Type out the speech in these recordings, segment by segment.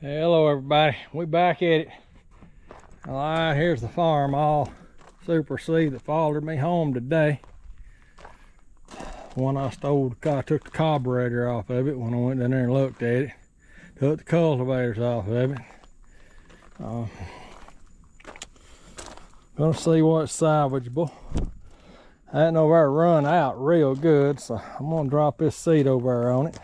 Hello everybody, we back at it. All right, here's the farm, all Super C that followed me home today. One I stole, I took the carburetor off of it when I went down there and looked at it. Took the cultivators off of it. Gonna see what's salvageable. I hadn't over there run out real good, so I'm gonna drop this seat over there on it.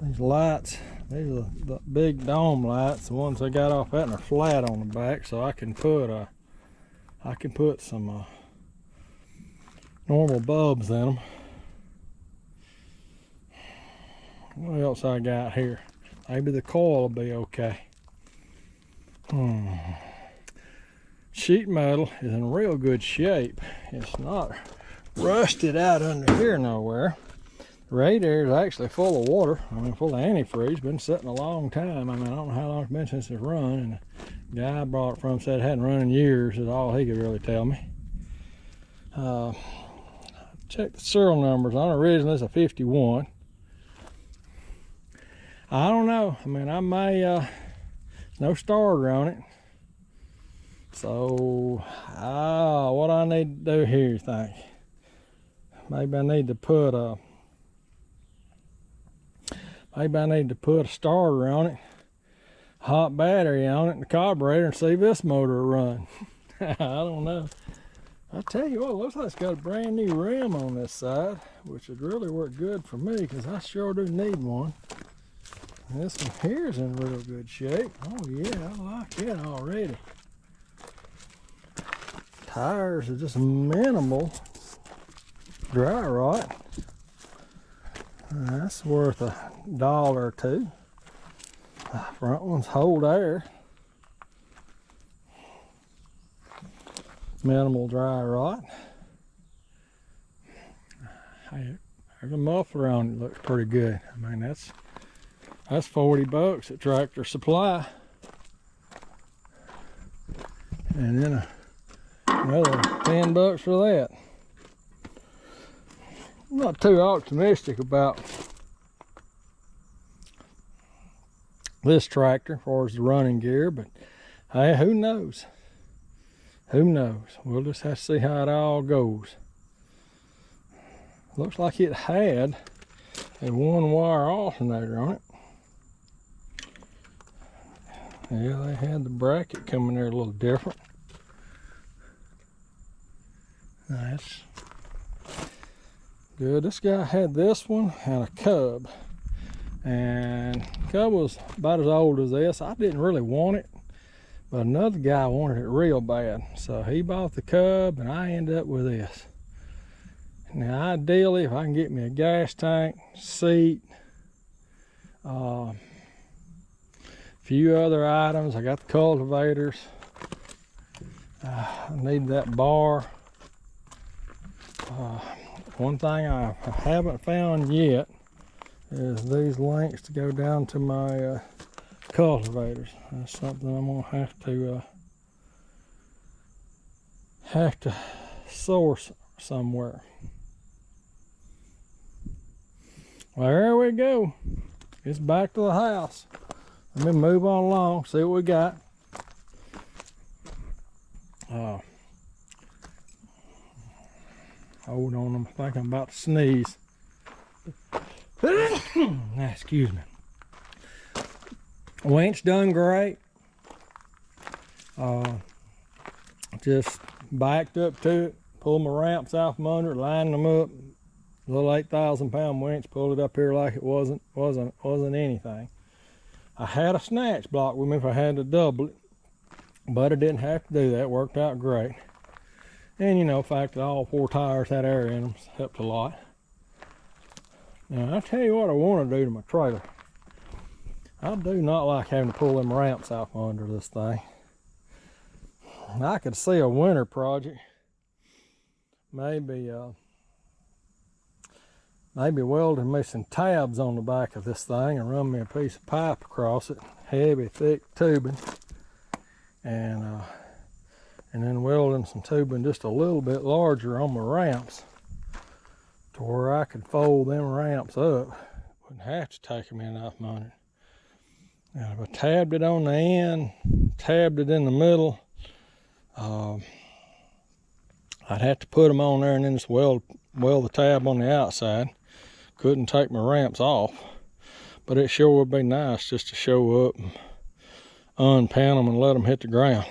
These lights, these are the big dome lights, the ones I got off that, and they're flat on the back, so I can put some normal bulbs in them. What else I got here? Maybe the coil will be okay. Sheet metal is in real good shape. It's not rusted out under here nowhere. The radiator is actually full of water. I mean, full of antifreeze. Been sitting a long time. I mean, I don't know how long it's been since it's run. And the guy I brought it from said it hadn't run in years. Is all he could really tell me. Check the serial numbers on it. Originally it's a 51. I don't know. I mean, I may no starter on it. So, what I need to do here, you think? Maybe I need to put a starter on it, hot battery on it, and the carburetor, and see if this motor will run. I don't know. I tell you what, it looks like it's got a brand new rim on this side, which would really work good for me because I sure do need one. And this one here is in real good shape. Oh yeah, I like it already. Tires are just minimal dry rot. That's worth $1 or $2. Front ones hold air. Minimal dry rot. Hey, there's a muffler on it, looks pretty good. I mean, that's $40 at Tractor Supply. And then another $10 for that. I'm not too optimistic about this tractor as far as the running gear, but hey, who knows? Who knows? We'll just have to see how it all goes. Looks like it had a one-wire alternator on it. Yeah, they had the bracket coming there a little different. That's good. This guy had this one and a Cub, and Cub was about as old as this. I didn't really want it, but another guy wanted it real bad, so he bought the Cub and I ended up with this. Now ideally, if I can get me a gas tank, seat, few other items, I got the cultivators, I need that bar. One thing I haven't found yet is these links to go down to my cultivators. That's something I'm gonna have to source somewhere. Well, there we go. It's back to the house. Let me move on along, see what we got. Hold on, I think I'm about to sneeze. Excuse me. Winch done great. Just backed up to it, pulled my ramps out from under it, lined them up. A little 8,000-pound winch, pulled it up here like it wasn't anything. I had a snatch block with me if I had to double it, but I didn't have to do that. It worked out great. And you know, the fact that all 4 tires had air in them helped a lot. Now, I'll tell you what I want to do to my trailer. I do not like having to pull them ramps out from under this thing. I could see a winter project. Maybe welding me some tabs on the back of this thing and run me a piece of pipe across it. Heavy, thick tubing. And then welding some tubing just a little bit larger on my ramps. to where I could fold them ramps up. Wouldn't have to take them in off under. Now if I tabbed it on the end, tabbed it in the middle, I'd have to put them on there and then just weld the tab on the outside. Couldn't take my ramps off, but it sure would be nice just to show up and unpan them and let them hit the ground.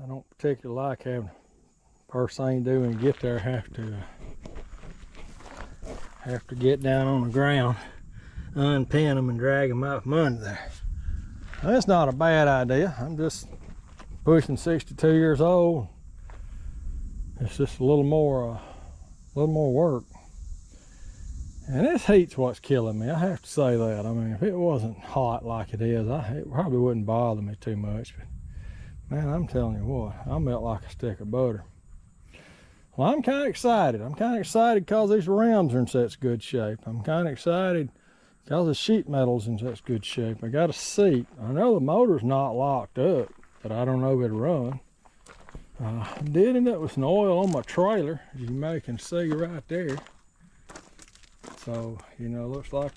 I don't particularly like having first thing you do when you get there have to get down on the ground, unpin them and drag them out from under there. That's not a bad idea. I'm just pushing 62 years old. It's just a little more work. And this heat's what's killing me. I have to say that. I mean, if it wasn't hot like it is, it probably wouldn't bother me too much. But man, I'm telling you what, I melt like a stick of butter. Well, I'm kind of excited. I'm kind of excited because these rims are in such good shape. I'm kind of excited because the sheet metal's in such good shape. I got a seat. I know the motor's not locked up, but I don't know if it'll run. I did end up with some oil on my trailer, as you may can see right there. So, you know, it looks like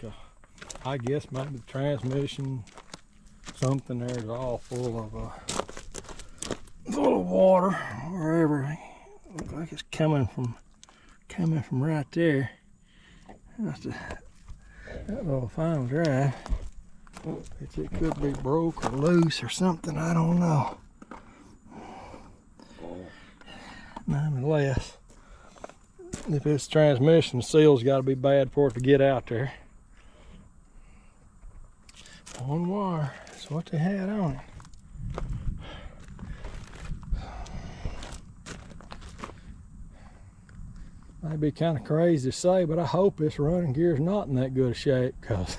I guess maybe the transmission, something there is all full of water, wherever. Looks like it's coming from right there. That's that little final drive. It could be broke or loose or something, I don't know. Nonetheless, if it's transmission, the seal's got to be bad for it to get out there. One wire, that's what they had on it. Might be kind of crazy to say, but I hope this running gear's not in that good a shape, because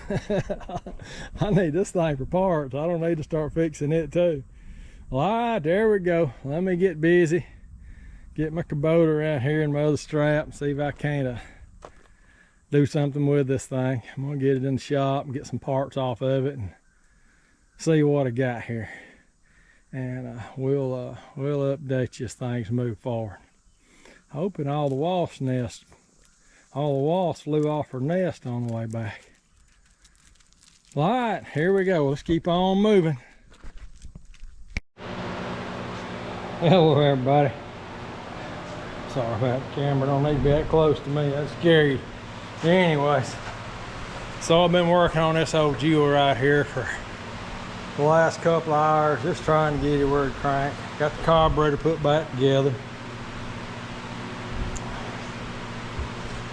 I need this thing for parts. I don't need to start fixing it too. Well, all right, there we go. Let me get busy. Get my Kubota around here and my other strap and see if I can't do something with this thing. I'm gonna get it in the shop and get some parts off of it and see what I got here. And we'll update you as things move forward. Hoping all the wasps flew off her nest on the way back. All right, here we go. Let's keep on moving. Hello everybody. Sorry about the camera, don't need to be that close to me, that's scary. Anyways, so I've been working on this old jewel right here for the last couple of hours, just trying to get it where it crank. Got the carburetor put back together.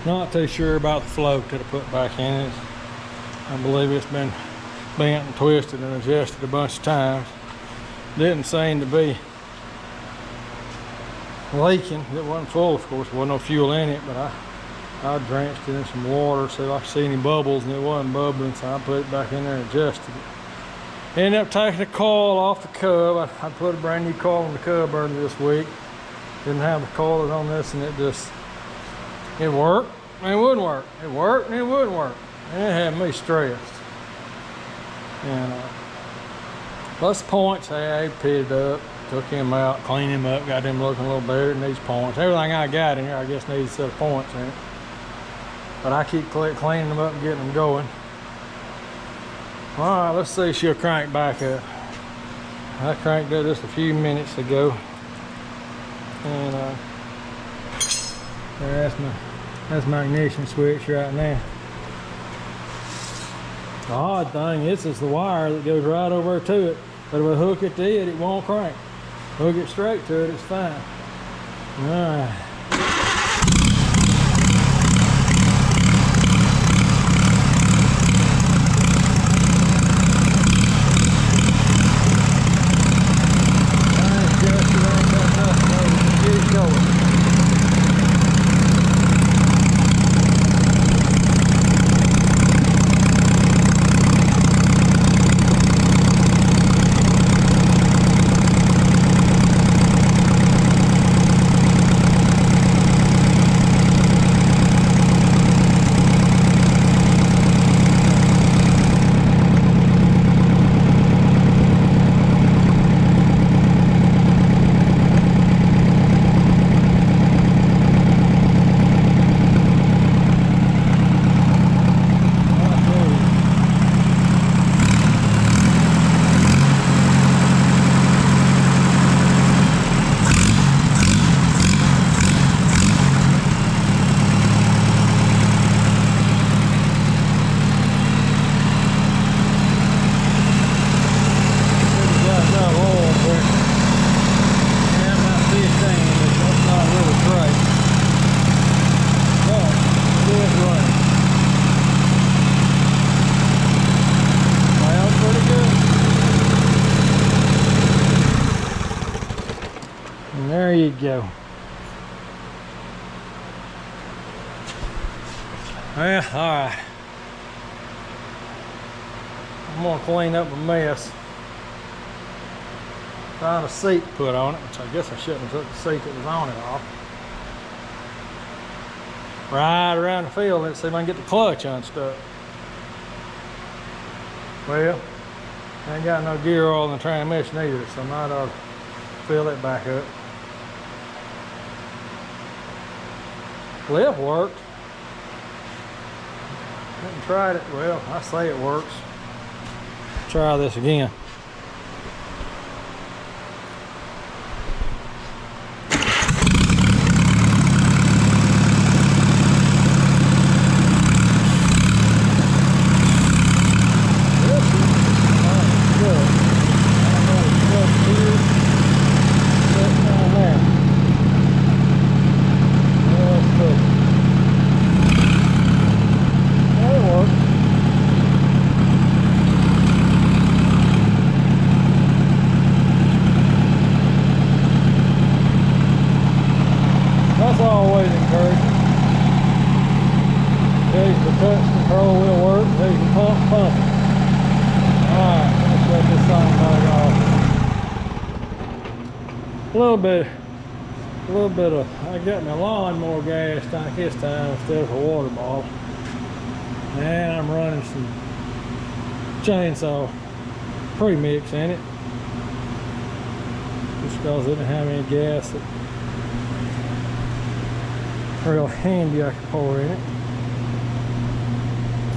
Not too sure about the float that I put back in it. I believe it's been bent and twisted and adjusted a bunch of times. Didn't seem to be leaking. It wasn't full, of course, there wasn't no fuel in it, but I drenched it in some water so I could see any bubbles, and it wasn't bubbling, so I put it back in there and adjusted it. Ended up taking the coil off the cub. I put a brand new coil on the cub earlier this week. Didn't have the coilers on this, and it worked and it wouldn't work. It worked and it wouldn't work. And it had me stressed. And plus points, I pitted up, took him out, cleaned him up, got him looking a little better than these points. Everything I got in here, I guess, needs a set of points in it. But I keep cleaning them up and getting them going. All right, let's see if she'll crank back up. I cranked up just a few minutes ago. And that's my ignition switch right now. The odd thing is the wire that goes right over to it. But if I hook it to it, it won't crank. Hook it straight to it, it's fine. All right. you go. Well, alright. I'm gonna clean up a mess. Found a seat to put on it, which I guess I shouldn't have took the seat that was on it off. Ride around the field, let's see if I can get the clutch unstuck. Well, I ain't got no gear oil in the transmission either, so I might ought to fill it back up. Lift worked. Haven't tried it. Well, I say it works. Try this again. That's always encouraging. Tells you the touch control will work, tells you the pump pumping. Alright, let's shut this thing back off. A little bit of, I got my lawnmower gas tank this time instead of a water bottle. And I'm running some chainsaw premix in it. Just because it didn't have any gas that real handy I can pour in it.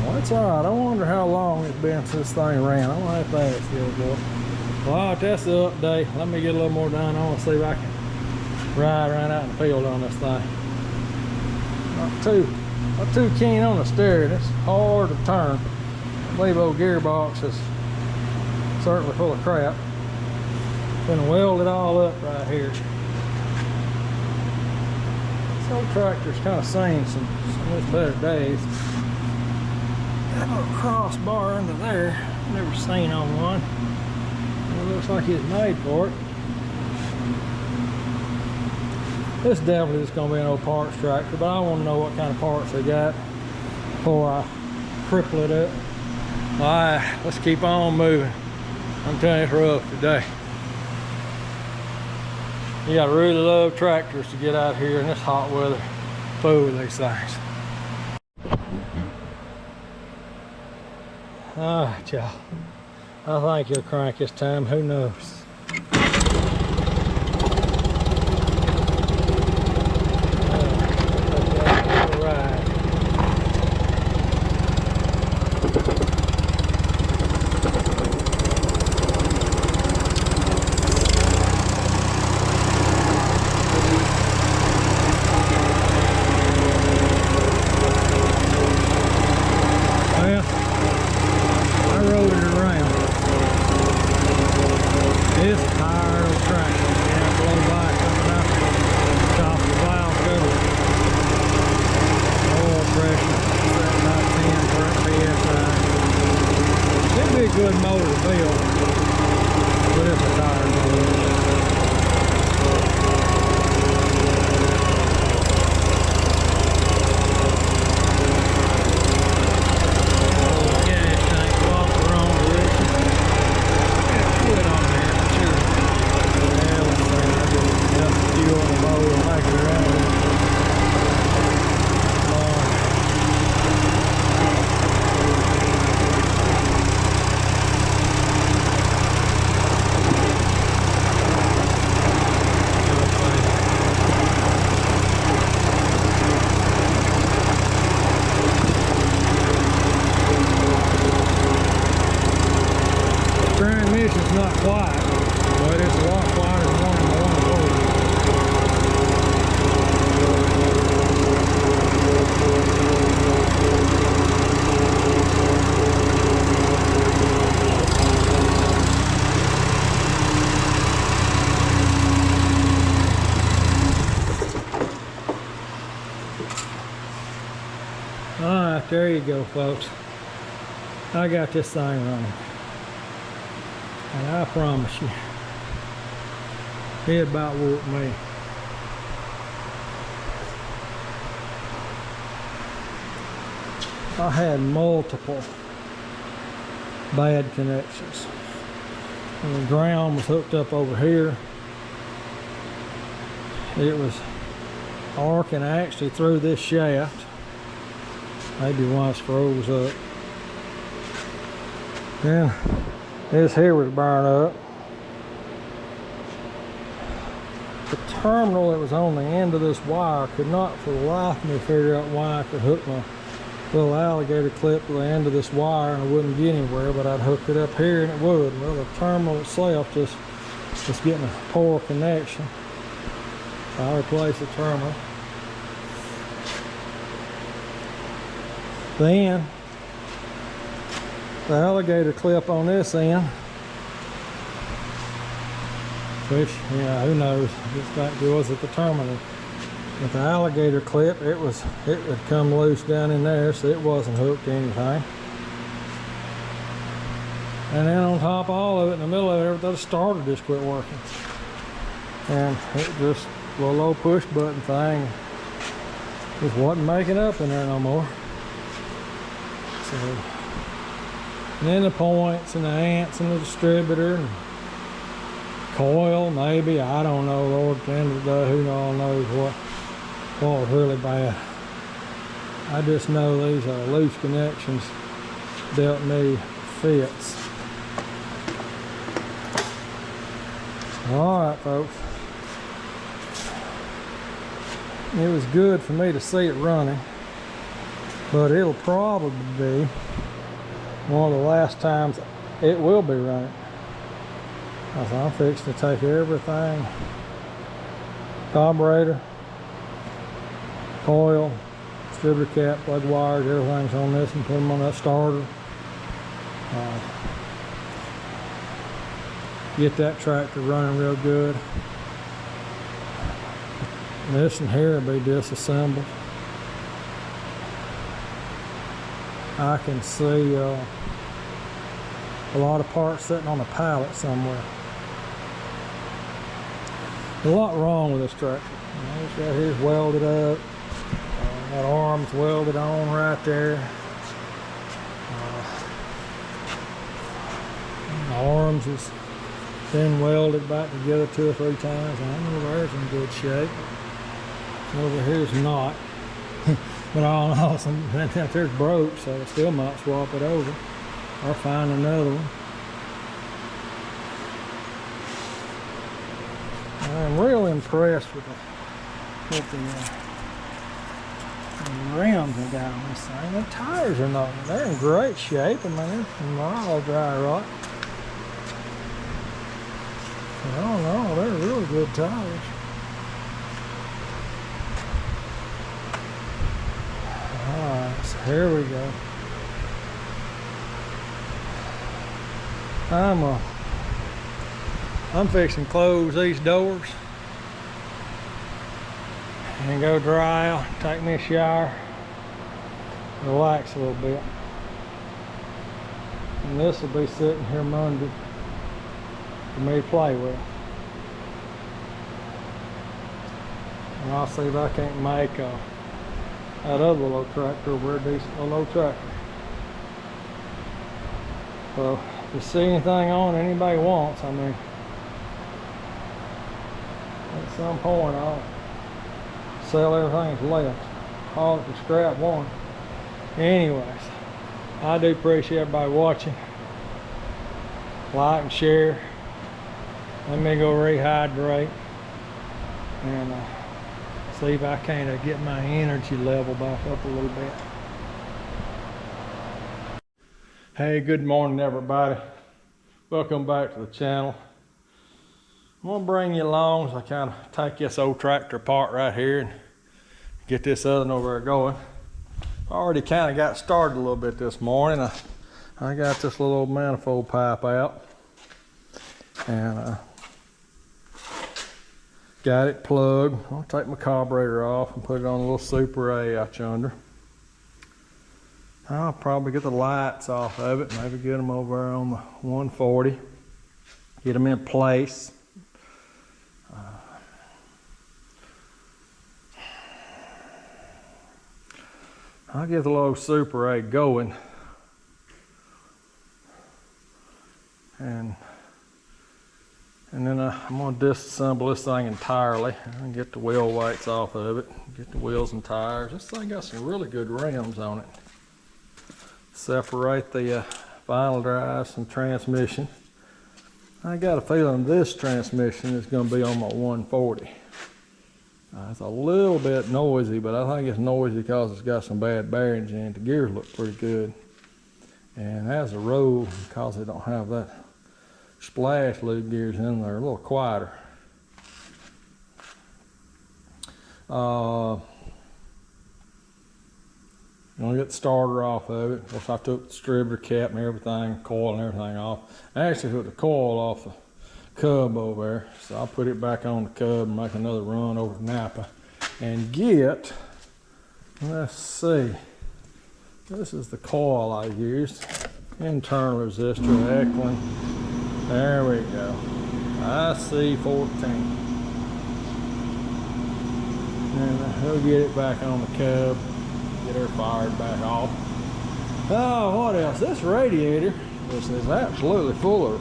Well, it's alright. I wonder how long it's been since this thing ran. I might have to ask the other boy. Well, alright, that's the update. Let me get a little more done. I want to see if I can ride around out in the field on this thing. Not too keen on the steering. It's hard to turn. I believe old gearbox is certainly full of crap. Gonna weld it all up right here. This old tractor's kind of seen some of its better days. That little crossbar under there, never seen on one. It looks like it's made for it. This definitely is going to be an old parts tractor, but I want to know what kind of parts they got before I cripple it up. Alright, let's keep on moving. I'm telling you, it's rough today. You gotta really love tractors to get out here in this hot weather, fool with these things. Alright, y'all. I think he'll crank this time, who knows? This tired old tractor, yeah, blow by coming out the top of the valve cover. Oil pressure, set about 10 PSI. It'd be a good motor to build, but it's a tired motor. Transmission's not quiet, but it's a lot quieter than one in the 140. Alright, there you go, folks. I got this thing running. And I promise you, it about whooped me. I had multiple bad connections. And the ground was hooked up over here. It was arcing actually through this shaft. Maybe why it's froze up. Then this here was burned up. The terminal that was on the end of this wire could not for the life of me figure out why I could hook my little alligator clip to the end of this wire and it wouldn't get anywhere, but I'd hook it up here and it would. Well, the terminal itself just was getting a poor connection. So I replaced the terminal. Then the alligator clip on this end, which, you know, who knows, it was at the terminal. With the alligator clip, it would come loose down in there, so it wasn't hooked to anything. And then on top of all of it, in the middle of it, the starter just quit working. And it just, a little old push button thing, just wasn't making up in there no more. So, and then the points and the ants and the distributor and coil, maybe, I don't know, Lord, at the end of the day, who all knows what was really bad. I just know these loose connections dealt me fits. All right, folks. It was good for me to see it running, but it'll probably be one of the last times it will be running. So I'm fixing to take everything, carburetor, coil, distributor cap, plug wires, everything's on this, and put them on that starter. Get that tractor running real good. This and here will be disassembled. I can see a lot of parts sitting on a pallet somewhere. A lot wrong with this tractor. This right here is welded up. That arm's welded on right there. The arms has been welded back together 2 or 3 times. I know there's in good shape. Over here's not. But all in all, that there's broke, so I still might swap it over or find another one. I'm really impressed with the rims I got on this thing. The tires are not, they're in great shape. I mean, they're from all dry rot. I don't know, they're really good tires. Alright, so here we go. I'm fixing to close these doors and go dry out, take me a shower, relax a little bit. And this will be sitting here Monday for me to play with. And I'll see if I can't make that other little tractor over there, decent little old tractor. So if you see anything on anybody wants, I mean, at some point I'll sell everything that's left, haul it to scrap one. Anyways, I do appreciate everybody watching. Like and share. Let me go rehydrate and see if I can't get my energy level back up a little bit. Hey, good morning everybody. Welcome back to the channel. I'm gonna bring you along as I kind of take this old tractor apart right here and get this other one over there going. I already kind of got started a little bit this morning. I got this little old manifold pipe out and got it plugged. I'll take my carburetor off and put it on a little Super A out yonder. I'll probably get the lights off of it, maybe get them over on the 140, get them in place. I'll get the little Super 8 going. And then I'm going to disassemble this thing entirely and get the wheel weights off of it, get the wheels and tires. This thing got some really good rims on it. Separate the final drives and transmission. I got a feeling this transmission is going to be on my 140. It's a little bit noisy, but I think it's noisy because it's got some bad bearings in it. The gears look pretty good. And as a rule, because they don't have that splash lube gears in there, a little quieter. I'm gonna get the starter off of it. Of course, I took the distributor cap and everything, coil and everything off. I actually took the coil off the cub over there, so I'll put it back on the cub and make another run over to Napa and get, let's see, this is the coil I used, internal resistor, Eklund. There we go. IC14. And he'll get it back on the cub, get her fired back off. Oh, what else? This radiator, which is absolutely full of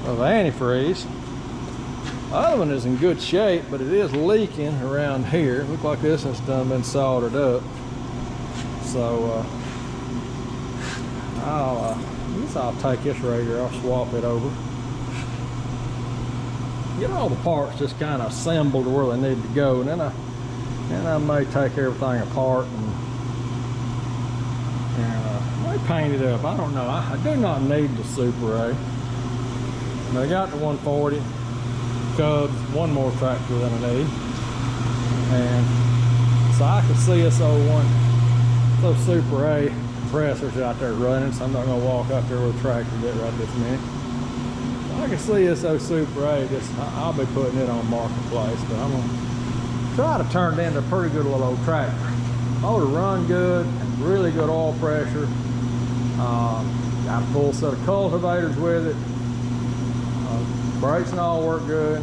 antifreeze. The other one is in good shape, but it is leaking around here. It looks like this has been soldered up. So I'll take this radiator, I'll swap it over. Get all the parts just kind of assembled to where they need to go, and then I may take everything apart and may paint it up. I don't know. I do not need the Super A. But I got the 140 Cubs, one more tractor than I need, and so I can see this those Super A compressors out there running, so I'm not going to walk up there with a tractor right this minute. I can see this Super A, I'll be putting it on Marketplace, but I'm going to try to turn it into a pretty good little old tractor. Oh, to run good, really good oil pressure. Got a full set of cultivators with it. Brakes and all work good.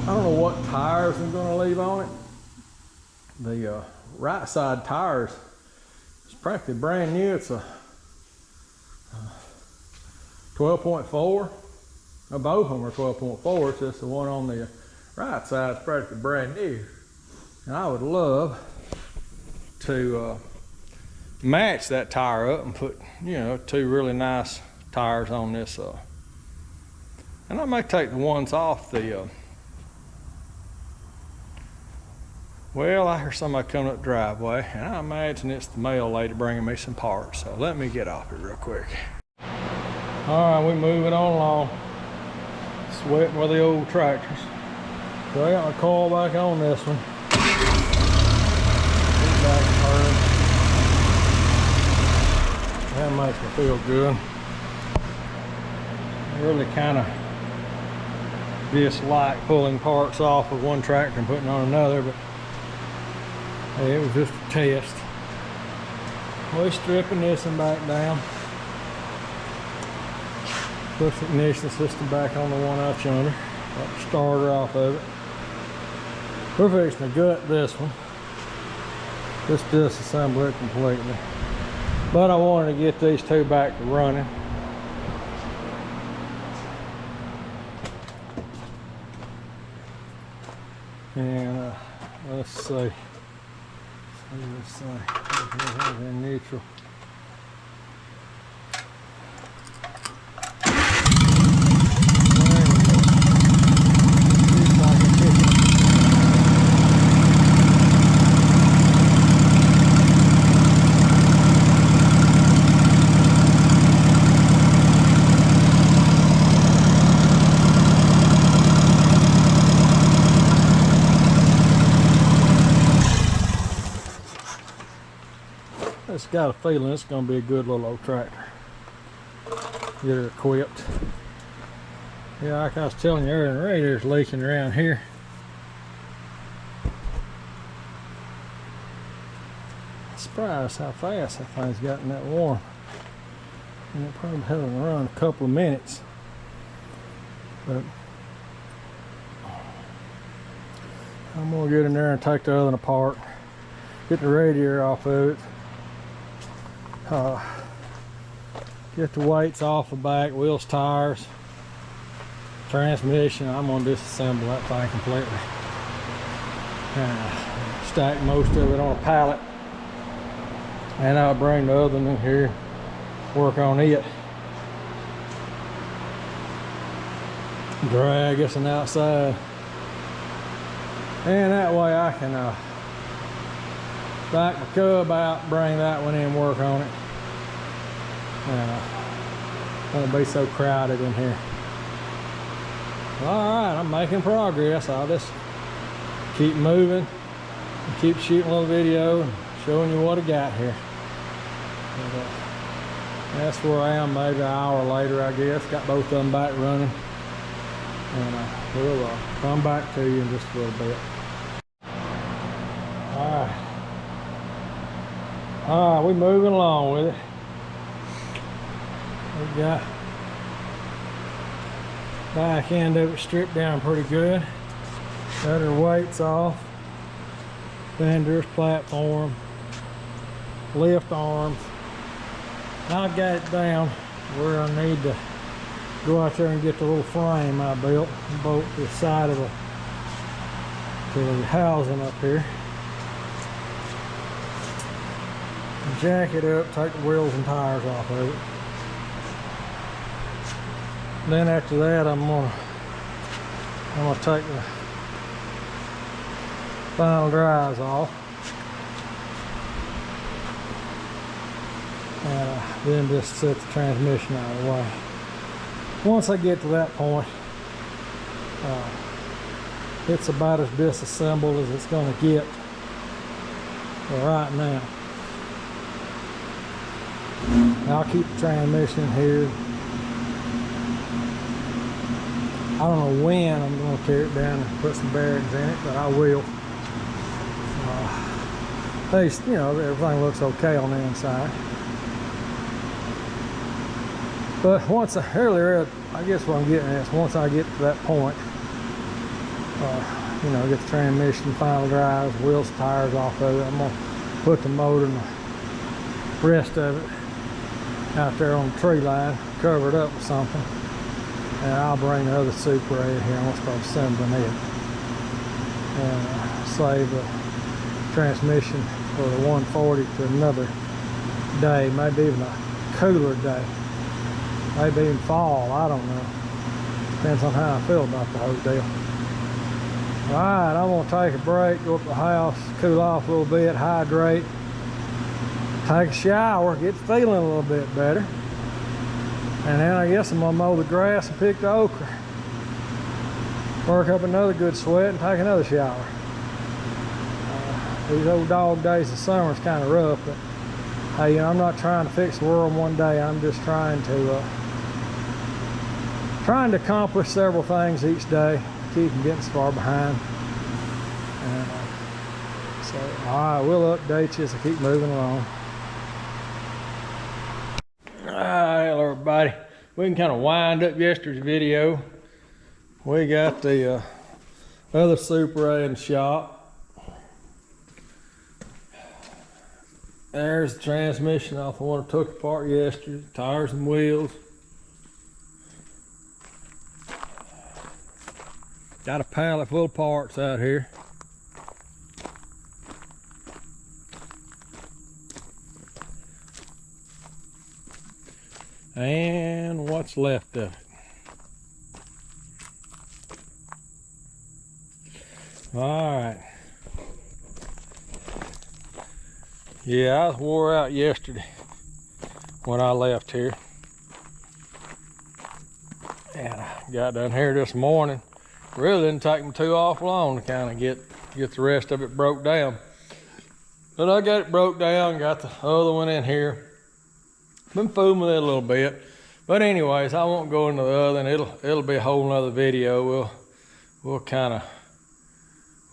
I don't know what tires I'm going to leave on it. The right side tires is practically brand new. It's a 12.4. Now, both of them are 12.4. It's just the one on the right side is practically brand new. And I would love to match that tire up and put, two really nice tires on this. And I may take the ones off the well, I hear somebody coming up the driveway, and I imagine it's the mail lady bringing me some parts. So let me get off here real quick. All right, we're moving on along. Sweating with the old tractors. So I got my coil back on this one. Back that makes me feel good. I really kind of dislike pulling parts off of one tractor and putting on another, but hey, it was just a test. We're stripping this one back down. Put the ignition system back on the one out yonder. Got the starter off of it. We're fixing to gut this one. Just disassemble it completely. But I wanted to get these two back to running. And let's see. Let's see. In neutral. Just got a feeling it's going to be a good little old tractor. Get her equipped. Yeah, like I was telling you earlier, the radiator's leaking around here. Surprised how fast that thing's gotten that warm. And it probably hasn't run a couple of minutes. But I'm going to get in there and take the other one apart. get the radiator off of it. Get the weights off the back, wheels, tires, transmission. I'm gonna disassemble that thing completely. And stack most of it on a pallet. And I'll bring the other one in here, work on it. Drag this one outside. And that way I can back my cub out, bring that one in, work on it. Won't be so crowded in here. All right, I'm making progress. I'll just keep moving and keep shooting a little video and showing you what I got here. And, that's where I am, maybe an hour later, I guess. Got both of them back running. And we'll come back to you in just a little bit. All right, we're moving along with it. We got back end of it stripped down pretty good. Got her weights off, fenders, platform, lift arms. I've got it down where I need to go out there and get the little frame I built, bolt the side of the housing up here. Jack it up, take the wheels and tires off of it. Then after that, I'm gonna take the final drives off, and then just set the transmission out of the way. Once I get to that point, it's about as disassembled as it's going to get right now. I'll keep the transmission here. I don't know when I'm going to tear it down and put some bearings in it, but I will. At least, you know, everything looks okay on the inside. But once I guess what I'm getting at is once I get to that point, you know, get the transmission, final drives, wheels, tires off of it, I'm going to put the motor and the rest of it out there on the tree line, cover it up with something, and I'll bring the other Super A in here and we'll start assembling it. And save the transmission for the 140 to another day, maybe even a cooler day. Maybe even fall, I don't know. Depends on how I feel about the whole deal. Alright, I'm gonna take a break, go up to the house, cool off a little bit, hydrate, take a shower, get feeling a little bit better. And then I guess I'm gonna mow the grass and pick the okra. Work up another good sweat and take another shower. These old dog days of summer is kind of rough, but hey, you know, I'm not trying to fix the world in one day. I'm just trying to accomplish several things each day, keep from getting so far behind. And so, all right, we'll update you as I keep moving along. All right, hello everybody. We can kind of wind up yesterday's video. We got the other Super A in the shop. There's the transmission off the one I took apart yesterday, tires and wheels. Got a pallet full of parts out here. And what's left of it. All right. Yeah, I was wore out yesterday when I left here. And I got down here this morning. Really didn't take me too awful long to kind of get the rest of it broke down. But I got it broke down, got the other one in here. Been fooling with it a little bit. But anyways, I won't go into the other, and it'll be a whole nother video. We'll kind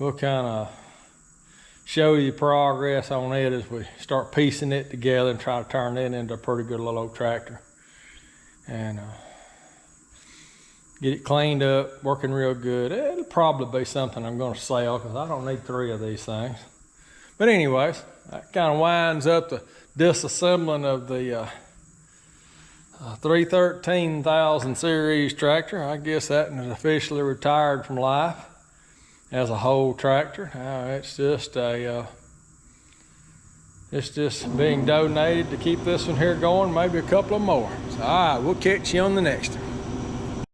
of show you progress on it as we start piecing it together and try to turn it into a pretty good little old tractor. And get it cleaned up, working real good. It'll probably be something I'm going to sell because I don't need 3 of these things. But anyways, that kind of winds up the disassembling of the 313,000 series tractor. I guess that one is officially retired from life as a whole tractor. It's just being donated to keep this one here going, maybe a couple of more. So, all right, we'll catch you on the next one.